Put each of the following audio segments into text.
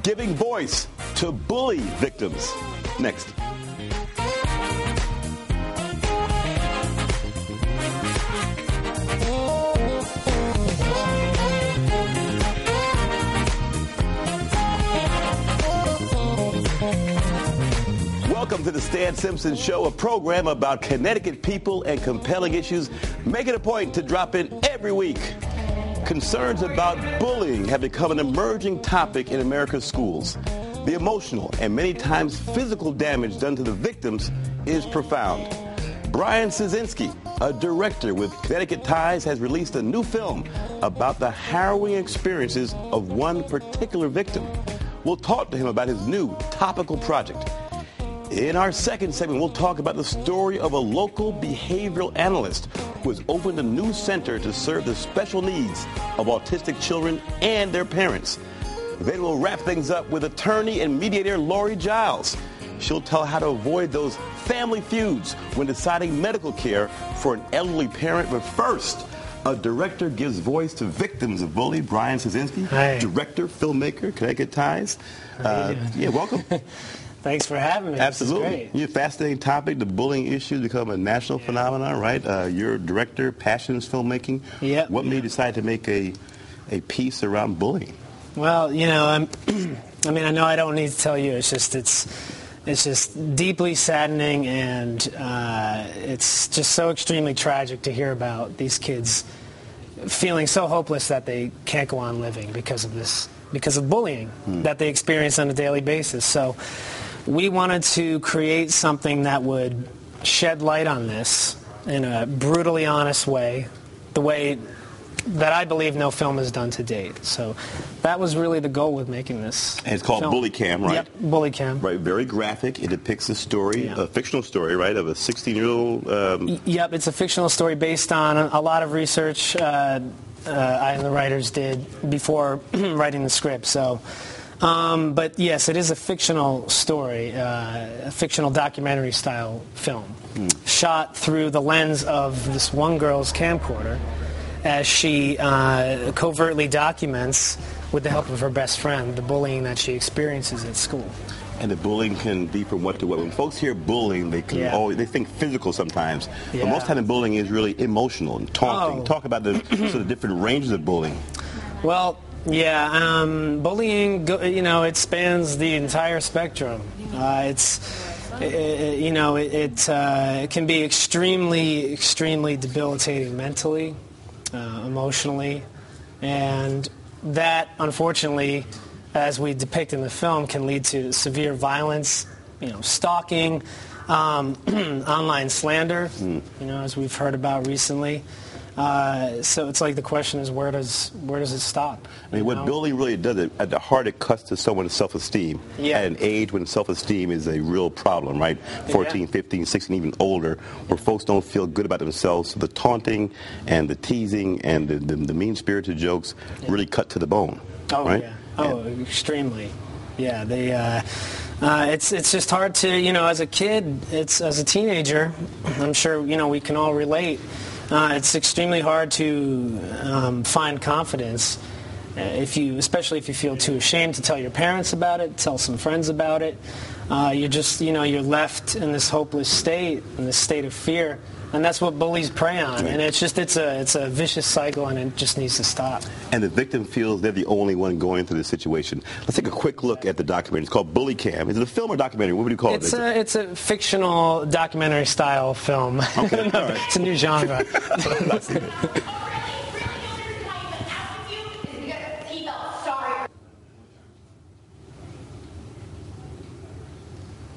giving voice to bully victims. Next. Welcome to the Stan Simpson Show, a program about Connecticut people and compelling issues. Make it a point to drop in every week. Concerns about bullying have become an emerging topic in America's schools. The emotional and many times physical damage done to the victims is profound. Brian Szynski, a director with Connecticut ties, has released a new film about the harrowing experiences of one particular victim. We'll talk to him about his new topical project. In our second segment, we'll talk about the story of a local behavioral analyst who has opened a new center to serve the special needs of autistic children and their parents. Then we'll wrap things up with attorney and mediator Lori Giles. She'll tell how to avoid those family feuds when deciding medical care for an elderly parent. But first, a director gives voice to victims of bullying. Brian Szynski, director, filmmaker, Connecticut ties. Yeah, welcome. Thanks for having me. Absolutely. You're a fascinating topic. The bullying issue has become a national phenomenon, right? You're a director, passions filmmaking. Yep. What made you decide to make a piece around bullying? Well, you know, I know I don't need to tell you. It's just deeply saddening, and it's just so extremely tragic to hear about these kids feeling so hopeless that they can't go on living because of bullying that they experience on a daily basis. So we wanted to create something that would shed light on this in a brutally honest way, the way that I believe no film has done to date. So that was really the goal with making this. And it's called film. Bully Cam, right? Yep, Bully Cam. Right, very graphic. It depicts a story, a fictional story, right, of a 16-year-old... Yep, it's a fictional story based on a lot of research I and the writers did before writing the script. So, but yes, it is a fictional story, a fictional documentary-style film, shot through the lens of this one girl's camcorder, as she covertly documents, with the help of her best friend, the bullying that she experiences at school. And the bullying can be from what to what. When folks hear bullying, they can always, they think physical sometimes. But most time bullying is really emotional and taunting. Talk about the sort of different ranges of bullying. Well, yeah, bullying, you know, it spans the entire spectrum. It can be extremely debilitating mentally, emotionally, and that, unfortunately, as we depict in the film, can lead to severe violence, you know, stalking, online slander, you know, as we've heard about recently. So it's like the question is, where does it stop? I mean, what bullying really does, at the heart, it cuts to someone's self-esteem. At an age when self-esteem is a real problem, right? 14, 15, 16, even older, where folks don't feel good about themselves. So the taunting and the teasing and the mean-spirited jokes really cut to the bone, right? Yeah. Oh, extremely. Yeah, it's just hard to, you know, as a kid, as a teenager, I'm sure, you know, we can all relate. It's extremely hard to find confidence, especially if you feel too ashamed to tell your parents about it, tell some friends about it. You're just, you know, you're left in this hopeless state, in this state of fear. And that's what bullies prey on, and it's a vicious cycle, and it just needs to stop. And the victim feels they're the only one going through this situation. Let's take a quick look at the documentary. It's called Bully Cam. Is it a film or documentary? What would you call it? It's a fictional documentary-style film. Okay, all right. It's a new genre.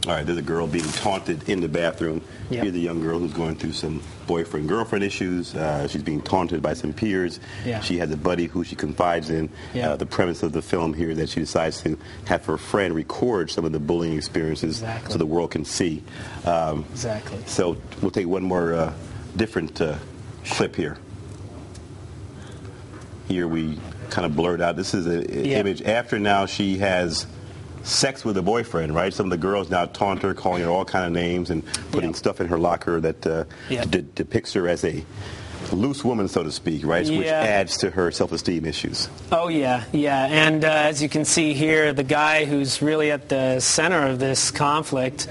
All right, there's a girl being taunted in the bathroom. Yep. Here's a young girl who's going through some boyfriend-girlfriend issues. She's being taunted by some peers. Yeah. She has a buddy who she confides in. Yeah. The premise of the film here is that she decides to have her friend record some of the bullying experiences so the world can see. Exactly. So we'll take one more different clip here. Here we kind of blurred out. This is an image after now she has sex with a boyfriend, right? Some of the girls now taunt her, calling her all kind of names and putting stuff in her locker that depicts her as a loose woman, so to speak, right? Yeah. Which adds to her self-esteem issues. Oh, yeah. And as you can see here, the guy who's really at the center of this conflict,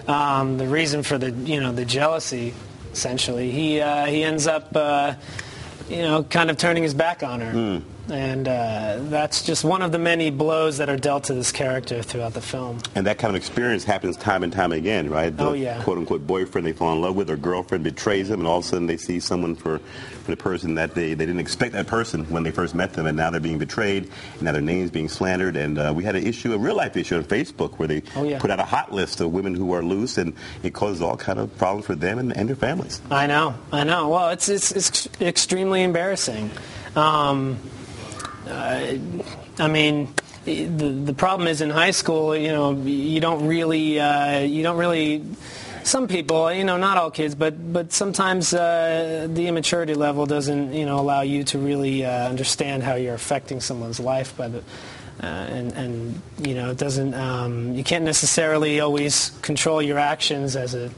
the reason for the jealousy, essentially, he ends up, kind of turning his back on her. And that's just one of the many blows that are dealt to this character throughout the film. And that kind of experience happens time and time again, right? The quote-unquote boyfriend they fall in love with or girlfriend betrays them, and all of a sudden they see someone for the person that they didn't expect that person when they first met them, and now they're being betrayed, and now their name's being slandered. And we had a real-life issue on Facebook where they put out a hot list of women who are loose, and it causes all kind of problems for them and their families. I know. Well, it's extremely embarrassing. I mean, the problem is in high school, you don't really, some people, not all kids, but sometimes the immaturity level doesn't, allow you to really understand how you're affecting someone's life by the, it doesn't, you can't necessarily always control your actions as a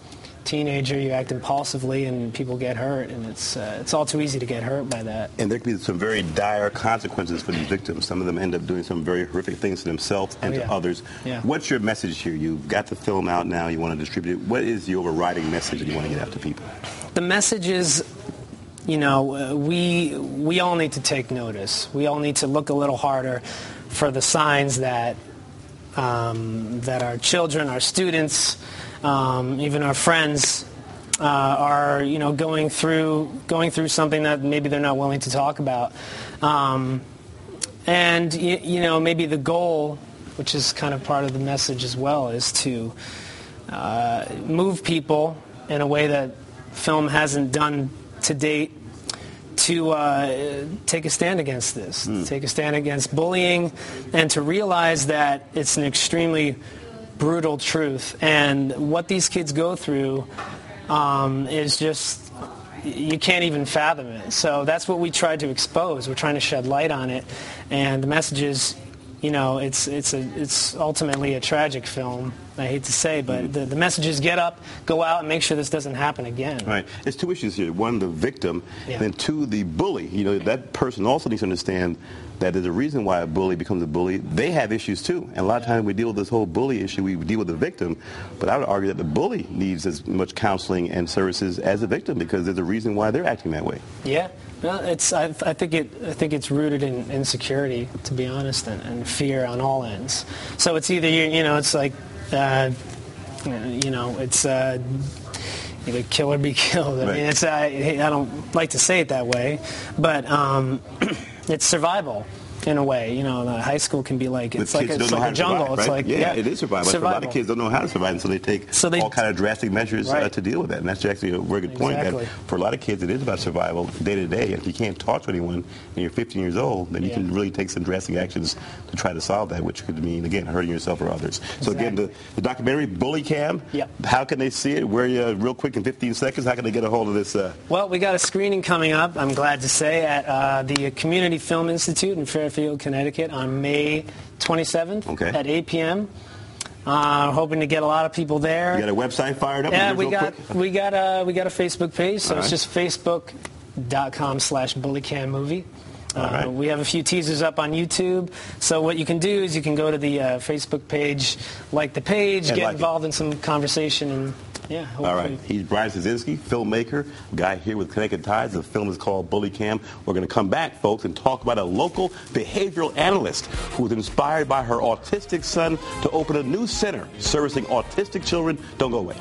teenager. You act impulsively and people get hurt, and it's all too easy to get hurt by that. And there can be some very dire consequences for these victims. Some of them end up doing some very horrific things to themselves and to others. Yeah. What's your message here? You've got the film out now, you want to distribute it. What is the overriding message that you want to get out to people? The message is, we all need to take notice. We all need to look a little harder for the signs that our children, our students, even our friends are, going through something that maybe they're not willing to talk about. And maybe the goal, which is kind of part of the message as well, is to move people in a way that film hasn't done to date, to take a stand against this, take a stand against bullying, and to realize that it's an extremely brutal truth, and what these kids go through is just, you can't even fathom it. So that's what we tried to expose. We're trying to shed light on it, and the message is, it's ultimately a tragic film. I hate to say, but the message is get up, go out, and make sure this doesn't happen again. Right. There's two issues here. One, the victim, and then two, the bully. That person also needs to understand that there's a reason why a bully becomes a bully. They have issues too. And a lot of times we deal with this whole bully issue, we deal with the victim. But I would argue that the bully needs as much counseling and services as the victim, because there's a reason why they're acting that way. Yeah. Well, I think it's rooted in insecurity, to be honest, and fear on all ends. So it's either it's like it's either kill or be killed. I mean, it's I don't like to say it that way, but it's survival. In a way, high school can be like it's like a jungle. It's like it is survival. But a lot of kids don't know how to survive, and so they take all kind of drastic measures to deal with that. And that's actually a very good point. That for a lot of kids, it is about survival day to day. If you can't talk to anyone and you're 15 years old, then you can really take some drastic actions to try to solve that, which could mean again hurting yourself or others. So again, the documentary Bully Cam. How can they see it? Real quick in 15 seconds. How can they get a hold of this? Well, we got a screening coming up. I'm glad to say at the Community Film Institute in Fairfield, Connecticut on May 27th at 8 p.m. Hoping to get a lot of people there. You got a website fired up? Yeah, we got a Facebook page, so it's just facebook.com/bullycammovie. We have a few teasers up on YouTube. So what you can do is you can go to the Facebook page, like the page, get involved in some conversation, and hopefully. All right. He's Brian Szynski, filmmaker, guy here with Connecticut Ties. The film is called Bully Cam. We're going to come back, folks, and talk about a local behavioral analyst who was inspired by her autistic son to open a new center servicing autistic children. Don't go away.